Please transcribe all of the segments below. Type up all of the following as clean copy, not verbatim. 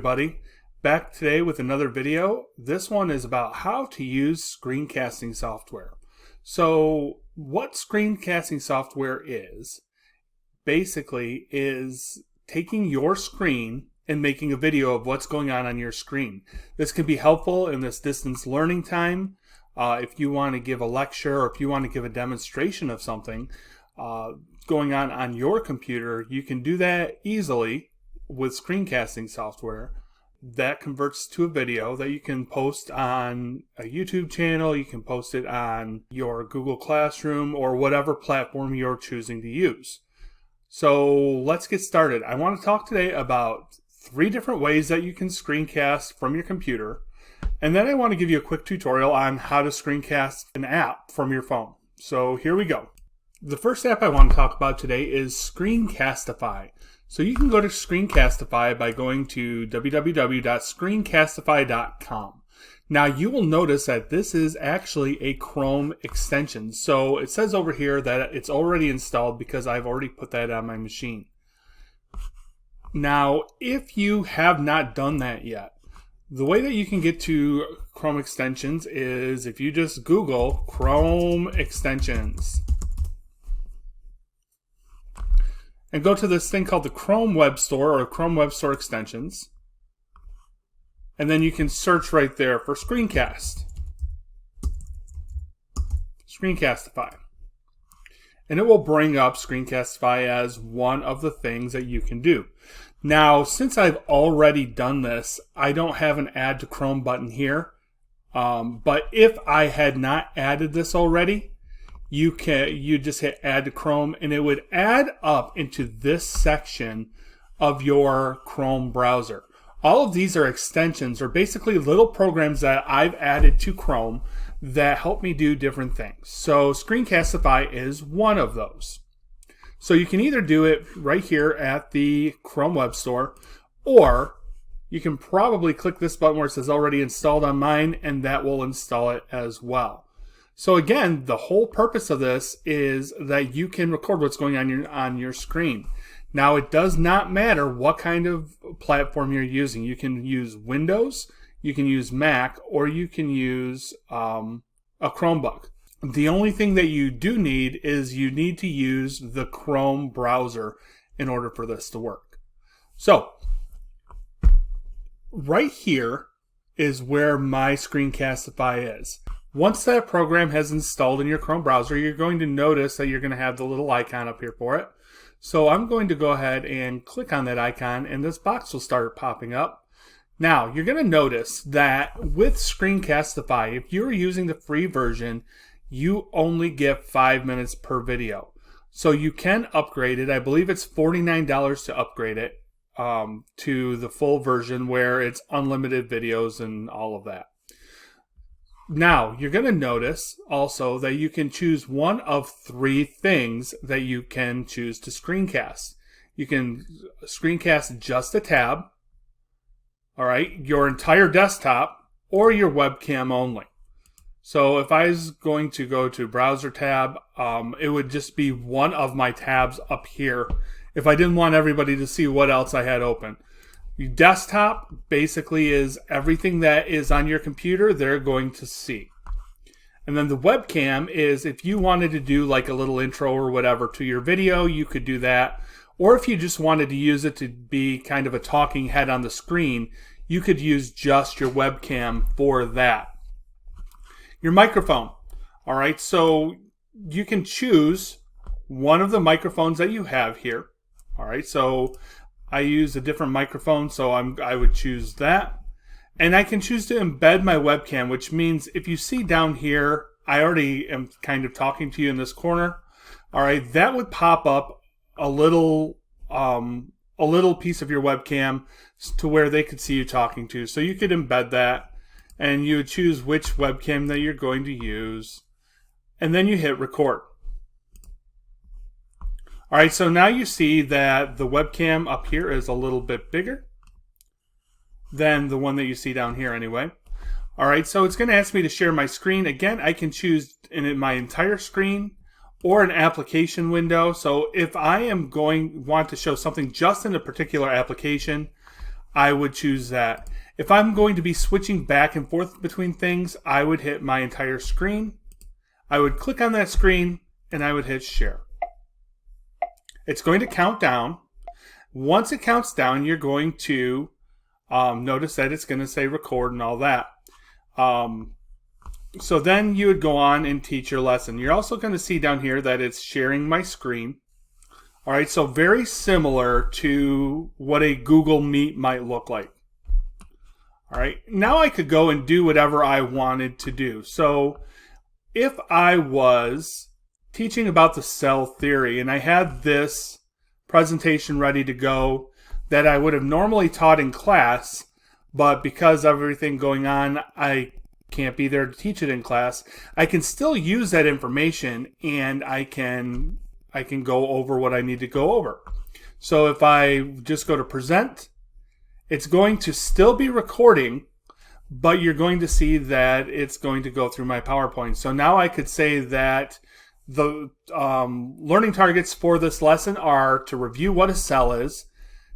everybody, back today with another video. This one is about how to use screencasting software. So what screencasting software is basically is taking your screen and making a video of what's going on your screen. This can be helpful in this distance learning time. If you want to give a lecture or if you want to give a demonstration of something going on your computer, you can do that easily with screencasting software. That converts to a video that you can post on a YouTube channel, you can post it on your Google Classroom or whatever platform you're choosing to use. So let's get started. I want to talk today about 3 different ways that you can screencast from your computer. And then I want to give you a quick tutorial on how to screencast an app from your phone. So here we go. The first app I want to talk about today is Screencastify. So you can go to Screencastify by going to www.screencastify.com. Now you will notice that this is actually a Chrome extension. So it says over here that it's already installed because I've already put that on my machine. Now if you have not done that yet, the way that you can get to Chrome extensions is if you just Google Chrome extensions and go to this thing called the Chrome Web Store or Chrome Web Store extensions, and then you can search right there for Screencastify, and it will bring up Screencastify as one of the things that you can do. Now, since I've already done this, I don't have an add to Chrome button here. But if I had not added this already, you just hit add to Chrome and it would add up into this section of your Chrome browser. All of these are extensions or basically little programs that I've added to Chrome that help me do different things. So Screencastify is one of those. So you can either do it right here at the Chrome Web Store, or you can probably click this button where it says already installed on mine, and that will install it as well. So again, the whole purpose of this is that you can record what's going on your screen. Now it does not matter what kind of platform you're using. You can use Windows, you can use Mac, or you can use a Chromebook. The only thing that you do need is you need to use the Chrome browser in order for this to work. So right here is where my Screencastify is. Once that program has installed in your Chrome browser, you're going to notice that you're going to have the little icon up here for it. So I'm going to go ahead and click on that icon and this box will start popping up. Now you're going to notice that with Screencastify, if you're using the free version, you only get 5 minutes per video. So you can upgrade it. I believe it's $49 to upgrade it to the full version where it's unlimited videos and all of that. Now, you're going to notice also that you can choose one of 3 things that you can choose to screencast. You can screencast just a tab, all right, your entire desktop, or your webcam only. So if I was going to go to browser tab, it would just be one of my tabs up here if I didn't want everybody to see what else I had open. Your desktop basically is everything that is on your computer they're going to see. And then the webcam is if you wanted to do like a little intro or whatever to your video, you could do that. Or if you just wanted to use it to be kind of a talking head on the screen, you could use just your webcam for that. Your microphone. All right, so you can choose one of the microphones that you have here. All right, so I use a different microphone, so I would choose that. And I can choose to embed my webcam, which means if you see down here, I already am kind of talking to you in this corner. All right, that would pop up a little piece of your webcam to where they could see you talking to. So you could embed that, and you would choose which webcam that you're going to use, and then you hit record. All right, so now you see that the webcam up here is a little bit bigger than the one that you see down here anyway. All right, so it's going to ask me to share my screen. Again, I can choose in my entire screen or an application window. So if I am want to show something just in a particular application, I would choose that. If I'm going to be switching back and forth between things, I would hit my entire screen. I would click on that screen and I would hit share. It's going to count down. Once it counts down, you're going to notice that it's going to say record and all that. So then you would go on and teach your lesson. You're also going to see down here that it's sharing my screen. All right, so very similar to what a Google Meet might look like. All right, now I could go and do whatever I wanted to do. So if I was teaching about the cell theory and I had this presentation ready to go that I would have normally taught in class, but because of everything going on, I can't be there to teach it in class, I can still use that information and I can go over what I need to go over. So if I just go to present, it's going to still be recording, but you're going to see that it's going to go through my PowerPoint. So now I could say that the learning targets for this lesson are to review what a cell is,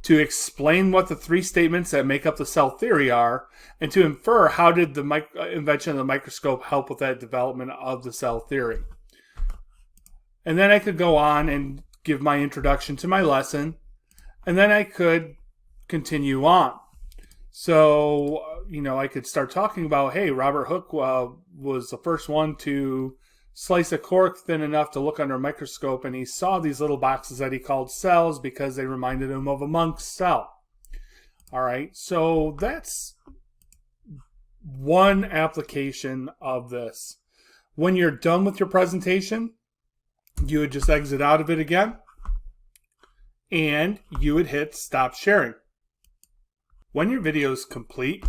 to explain what the three statements that make up the cell theory are, and to infer how did the invention of the microscope help with that development of the cell theory. And then I could go on and give my introduction to my lesson, and then I could continue on. So, I could start talking about, hey, Robert Hooke was the first one to slice a cork thin enough to look under a microscope, and he saw these little boxes that he called cells because they reminded him of a monk's cell. All right, so that's one application of this. When you're done with your presentation, you would just exit out of it again, and you would hit stop sharing. When your video is complete,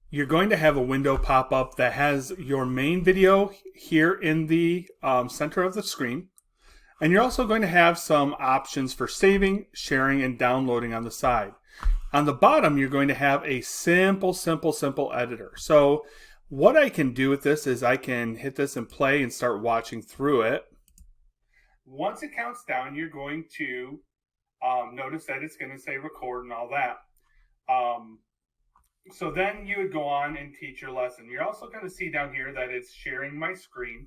you're going to have a window pop up that has your main video here in the center of the screen. And you're also going to have some options for saving, sharing, and downloading on the side. On the bottom, you're going to have a simple editor. So what I can do with this is I can hit this and play and start watching through it. Once it counts down, you're going to notice that it's going to say record and all that. So then you would go on and teach your lesson. You're also going to see down here that it's sharing my screen.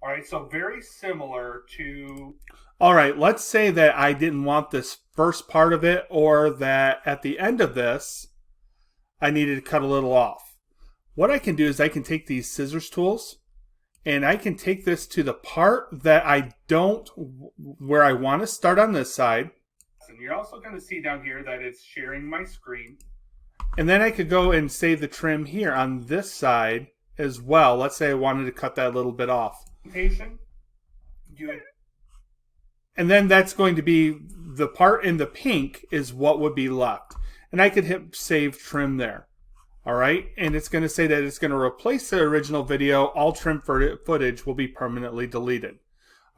All right, so very similar to... All right, let's say that I didn't want this first part of it, or that at the end of this, I needed to cut a little off. What I can do is I can take these scissors tools, and I can take this to the part that where I want to start on this side. And you're also going to see down here that it's sharing my screen. And then I could go and save the trim here on this side as well. Let's say I wanted to cut that little bit off. And then that's going to be the part in the pink is what would be left. And I could hit save trim there. All right. And it's going to say that it's going to replace the original video. All trim footage will be permanently deleted.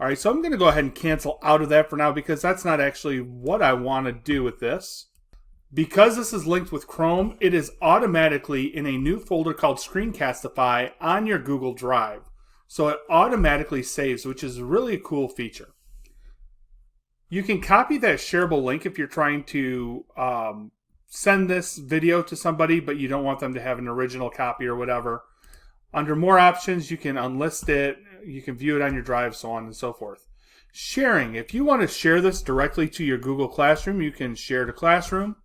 All right. So I'm going to go ahead and cancel out of that for now because that's not actually what I want to do with this. Because this is linked with Chrome, it is automatically in a new folder called Screencastify on your Google Drive. So it automatically saves, which is a really cool feature. You can copy that shareable link if you're trying to send this video to somebody, but you don't want them to have an original copy or whatever. Under more options, you can unlist it, you can view it on your drive, so on and so forth. Sharing. If you want to share this directly to your Google Classroom, you can share to Classroom.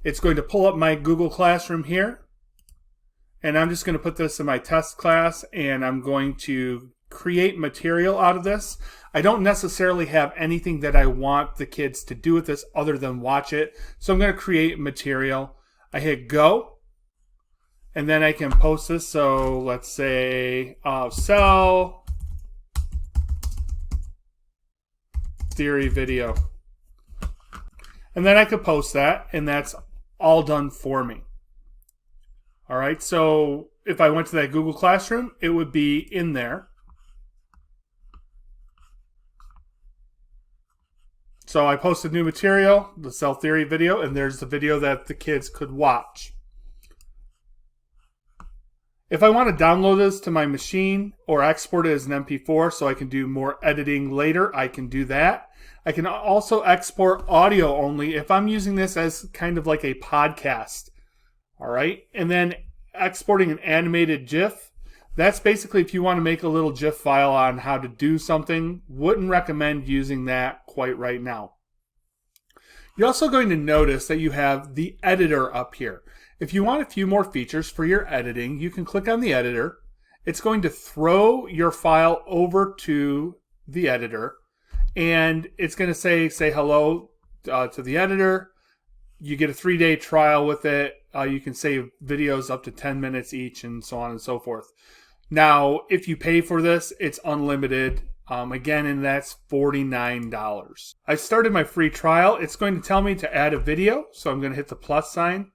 It's going to pull up my Google Classroom here. And I'm just going to put this in my test class, and I'm going to create material out of this. I don't necessarily have anything that I want the kids to do with this other than watch it. So I'm going to create material. I hit go, and then I can post this. So let's say cell theory video. And then I could post that, and that's all done for me. All right, so if I went to that Google Classroom, it would be in there. So I posted new material, the cell theory video, and there's the video that the kids could watch. If I want to download this to my machine or export it as an MP4 so I can do more editing later, I can do that. I can also export audio only if I'm using this as kind of like a podcast. All right. And then exporting an animated GIF. That's basically if you want to make a little GIF file on how to do something. Wouldn't recommend using that quite right now. You're also going to notice that you have the editor up here. If you want a few more features for your editing, you can click on the editor. It's going to throw your file over to the editor, and it's going to say hello to the editor. You get a 3-day trial with it. You can save videos up to 10 minutes each, and so on and so forth. Now, if you pay for this, it's unlimited. Again, and that's $49. I started my free trial. It's going to tell me to add a video, so I'm going to hit the plus sign.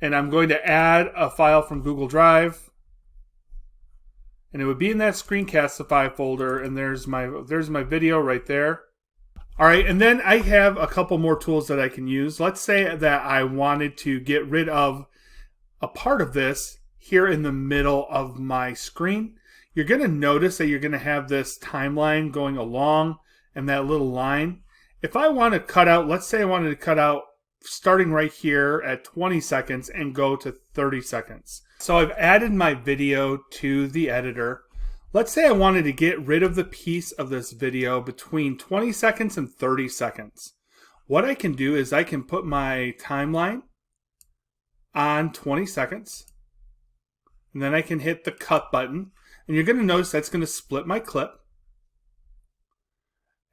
And I'm going to add a file from Google Drive. And it would be in that Screencastify folder, and there's my video right there. All right, and then I have a couple more tools that I can use. Let's say that I wanted to get rid of a part of this here in the middle of my screen. You're going to notice that you're going to have this timeline going along and that little line. If I want to cut out, let's say I wanted to cut out starting right here at 20 seconds and go to 30 seconds. So I've added my video to the editor. Let's say I wanted to get rid of the piece of this video between 20 seconds and 30 seconds. What I can do is I can put my timeline on 20 seconds. And then I can hit the cut button. And you're going to notice that's going to split my clip.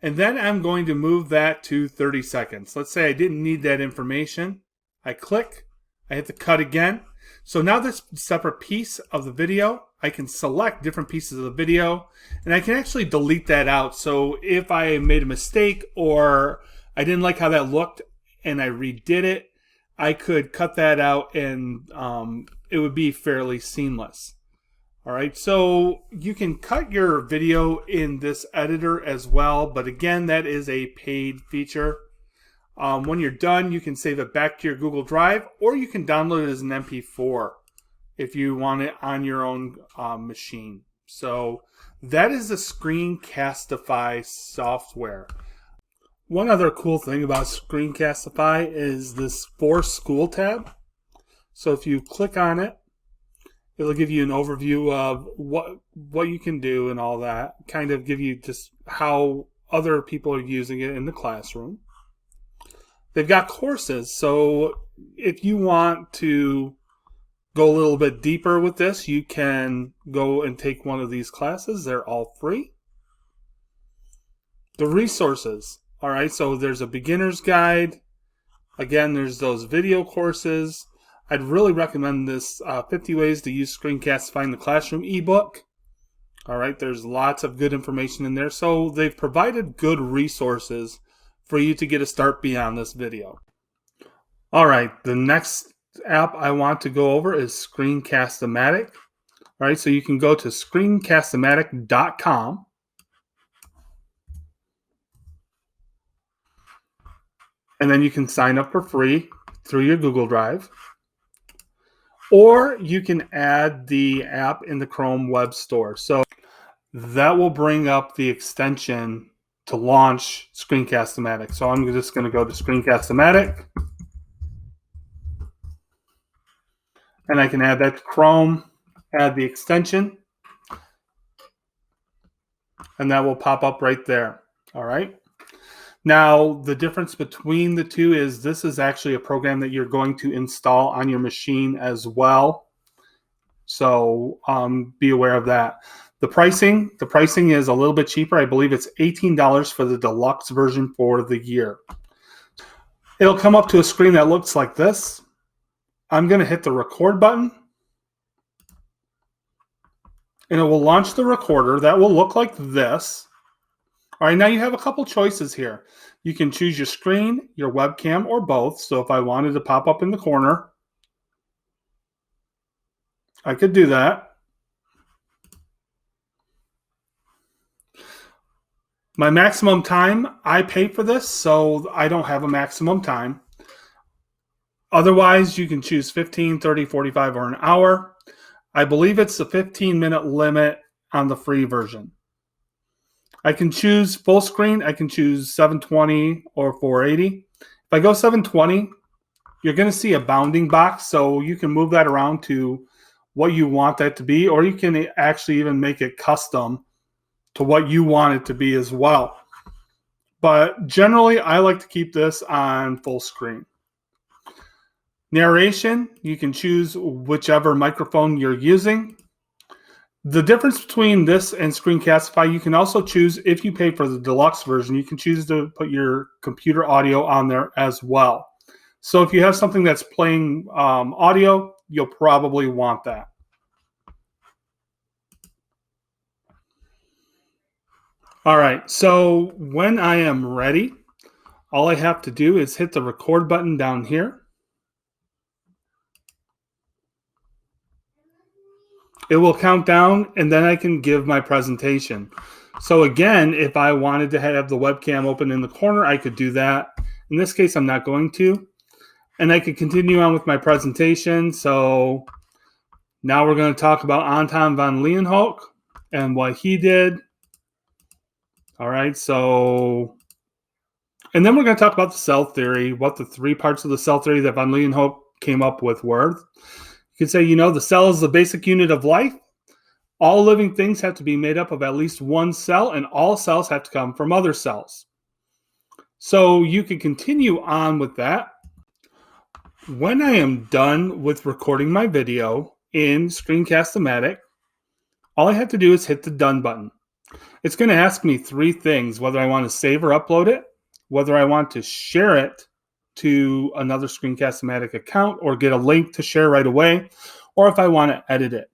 And then I'm going to move that to 30 seconds. Let's say I didn't need that information. I click, I hit the cut again. So now this separate piece of the video, I can select different pieces of the video, and I can actually delete that out. So if I made a mistake or I didn't like how that looked and I redid it, I could cut that out and it would be fairly seamless. All right, so you can cut your video in this editor as well, but again, that is a paid feature. When you're done, you can save it back to your Google Drive, or you can download it as an MP4 if you want it on your own machine. So that is the Screencastify software. One other cool thing about Screencastify is this For School tab. So if you click on it, it'll give you an overview of what you can do and all that. Kind of give you just how other people are using it in the classroom. They've got courses, so if you want to go a little bit deeper with this, you can go and take one of these classes. They're all free. The resources. All right, so there's a beginner's guide. Again, there's those video courses. I'd really recommend this 50 Ways to Use Screencastify in the Classroom ebook. All right, there's lots of good information in there. So they've provided good resources for you to get a start beyond this video. All right, the next app I want to go over is Screencast-o-matic. All right, so you can go to Screencast-o-matic.com. And then you can sign up for free through your Google Drive. Or you can add the app in the Chrome Web Store. So that will bring up the extension to launch Screencast-o-matic. So I'm just going to go to Screencast-o-matic. And I can add that to Chrome, add the extension. And that will pop up right there. All right. Now, the difference between the two is this is actually a program that you're going to install on your machine as well. So be aware of that. The pricing is a little bit cheaper. I believe it's $18 for the deluxe version for the year. It'll come up to a screen that looks like this. I'm going to hit the record button. And it will launch the recorder. That will look like this. All right, now you have a couple choices here. You can choose your screen, your webcam, or both. So if I wanted to pop up in the corner, I could do that. My maximum time, I pay for this, so I don't have a maximum time. Otherwise, you can choose 15, 30, 45, or an hour. I believe it's the 15-minute limit on the free version. I can choose full screen. I can choose 720 or 480. If I go 720, you're going to see a bounding box, so you can move that around to what you want that to be, or you can actually even make it custom to what you want it to be as well. But generally, I like to keep this on full screen. Narration, you can choose whichever microphone you're using. The difference between this and Screencastify, you can also choose, if you pay for the deluxe version, you can choose to put your computer audio on there as well. So if you have something that's playing audio, you'll probably want that. All right, so when I am ready, all I have to do is hit the record button down here. It will count down, and then I can give my presentation. So again, if I wanted to have the webcam open in the corner, I could do that. In this case, I'm not going to. And I could continue on with my presentation. So now we're going to talk about Anton von Leeuwenhoek and what he did. All right, so, and then we're going to talk about the cell theory, what the 3 parts of the cell theory that von Leeuwenhoek came up with were. You could say, the cell is the basic unit of life. All living things have to be made up of at least one cell, and all cells have to come from other cells. So you can continue on with that. When I am done with recording my video in Screencast-o-matic, all I have to do is hit the done button. It's going to ask me 3 things: whether I want to save or upload it, whether I want to share it to another Screencast-o-matic account or get a link to share right away, or if I want to edit it.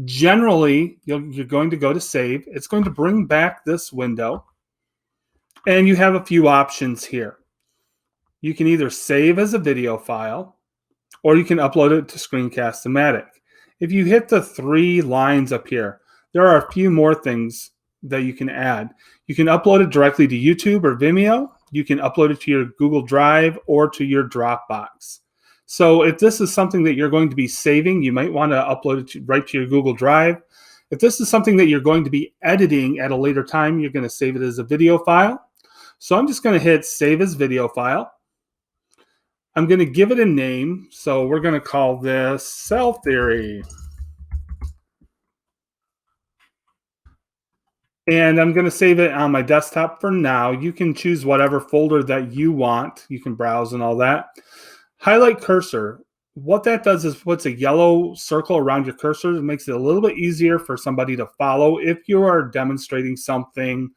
Generally, you're going to go to save. It's going to bring back this window, and you have a few options here. You can either save as a video file, or you can upload it to Screencast-o-matic. If you hit the 3 lines up here, there are a few more things that you can add. You can upload it directly to YouTube or Vimeo. You can upload it to your Google Drive or to your Dropbox. So if this is something that you're going to be saving, you might want to upload it right to your Google Drive. If this is something that you're going to be editing at a later time, you're going to save it as a video file. So I'm just going to hit Save as Video File. I'm going to give it a name. So we're going to call this Cell Theory. And I'm going to save it on my desktop for now. You can choose whatever folder that you want. You can browse and all that. Highlight cursor. What that does is puts a yellow circle around your cursor. It makes it a little bit easier for somebody to follow if you are demonstrating something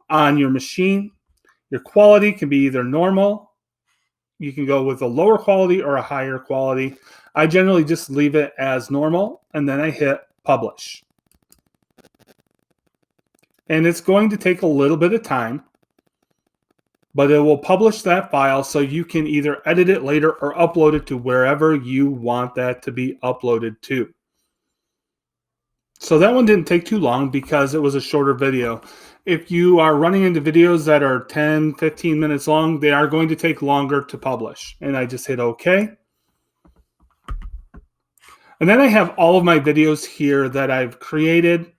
on your machine. Your quality can be either normal. You can go with a lower quality or a higher quality. I generally just leave it as normal, and then I hit Publish. And it's going to take a little bit of time, but it will publish that file so you can either edit it later or upload it to wherever you want that to be uploaded to. So that one didn't take too long because it was a shorter video. If you are running into videos that are 10, 15 minutes long, they are going to take longer to publish. And I just hit OK. And then I have all of my videos here that I've created.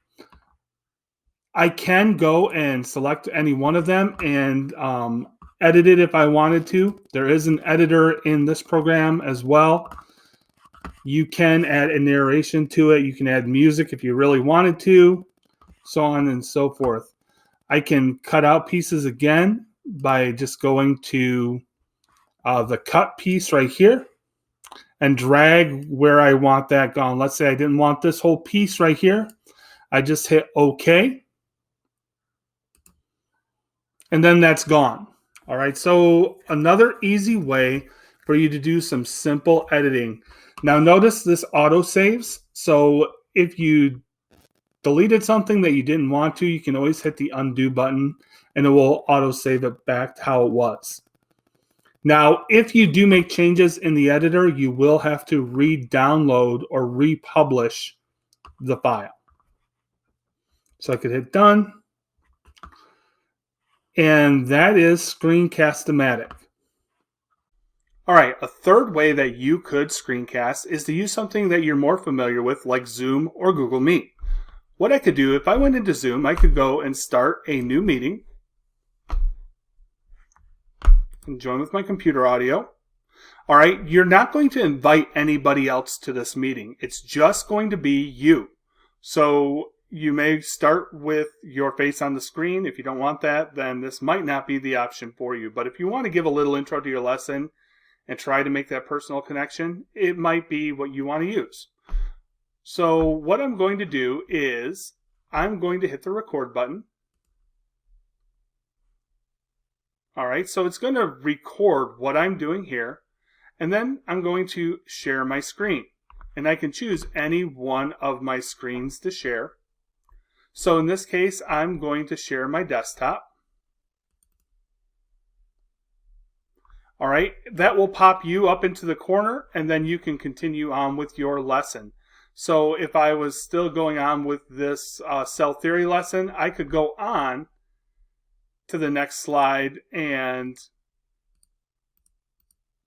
I can go and select any one of them and edit it if I wanted to. There is an editor in this program as well. You can add a narration to it. You can add music if you really wanted to, so on and so forth. I can cut out pieces again by just going to the cut piece right here and drag where I want that gone. Let's say I didn't want this whole piece right here. I just hit OK. And then that's gone. All right, so another easy way for you to do some simple editing. Now notice this auto saves. So if you deleted something that you didn't want to, you can always hit the undo button and it will auto save it back to how it was. Now, if you do make changes in the editor, you will have to re-download or republish the file. So I could hit done. And that is Screencast-o-matic. All right, a third way that you could screencast is to use something that you're more familiar with, like Zoom or Google Meet. what I could do, if I went into Zoom, I could go and start a new meeting and join with my computer audio. All right, you're not going to invite anybody else to this meeting. It's just going to be you. So you may start with your face on the screen. If you don't want that, then this might not be the option for you. But if you want to give a little intro to your lesson and try to make that personal connection, it might be what you want to use. So what I'm going to do is I'm going to hit the record button. All right, so it's going to record what I'm doing here. And then I'm going to share my screen. And I can choose any one of my screens to share. So in this case, I'm going to share my desktop. All right, that will pop you up into the corner, and then you can continue on with your lesson. So if I was still going on with this cell theory lesson, I could go on to the next slide and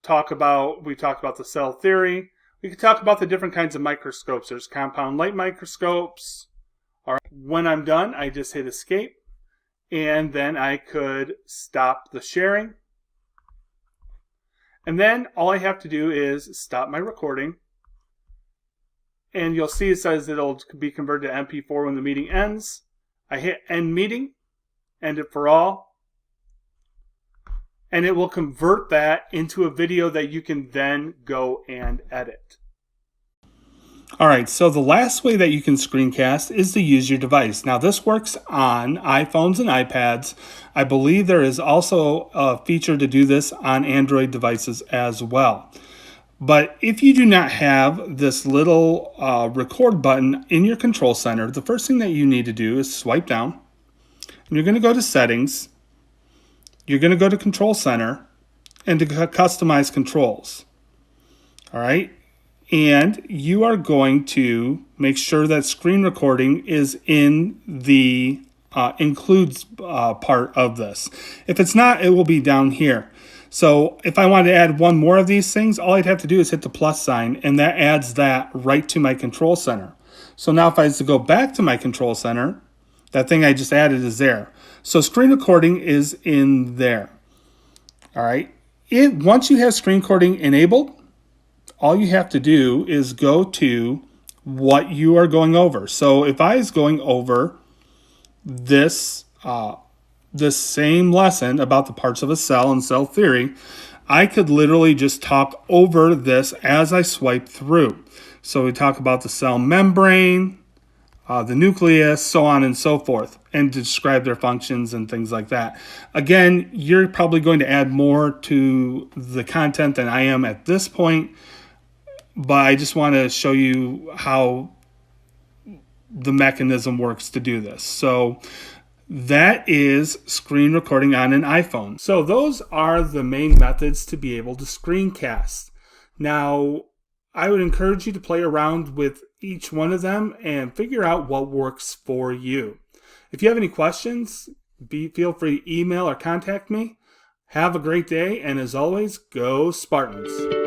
we talked about the cell theory. We could talk about the different kinds of microscopes. There's compound light microscopes. All right. When I'm done, I just hit escape, and then I could stop the sharing. And then all I have to do is stop my recording. And you'll see it says it'll be converted to MP4 when the meeting ends. I hit end meeting, end it for all. And it will convert that into a video that you can then go and edit. All right, so the last way that you can screencast is to use your device. Now this works on iPhones and iPads. I believe there is also a feature to do this on Android devices as well. But if you do not have this little record button in your control center, the first thing that you need to do is swipe down. And you're going to go to Settings. You're going to go to Control Center and to customize controls. All right. And you are going to make sure that screen recording is in the includes part of this. If it's not, it will be down here. So if I wanted to add one more of these things, all I'd have to do is hit the plus sign, and that adds that right to my control center. So now if I was to go back to my control center, that thing I just added is there. So screen recording is in there. All right. Once you have screen recording enabled, all you have to do is go to what you are going over. So if I was going over this same lesson about the parts of a cell and cell theory, I could literally just talk over this as I swipe through. So we talk about the cell membrane, the nucleus, so on and so forth, and describe their functions and things like that. Again, you're probably going to add more to the content than I am at this point, but I just want to show you how the mechanism works to do this. So that is screen recording on an iPhone. So those are the main methods to be able to screencast. Now, I would encourage you to play around with each one of them and figure out what works for you. If you have any questions, feel free to email or contact me. Have a great day, and as always, go Spartans.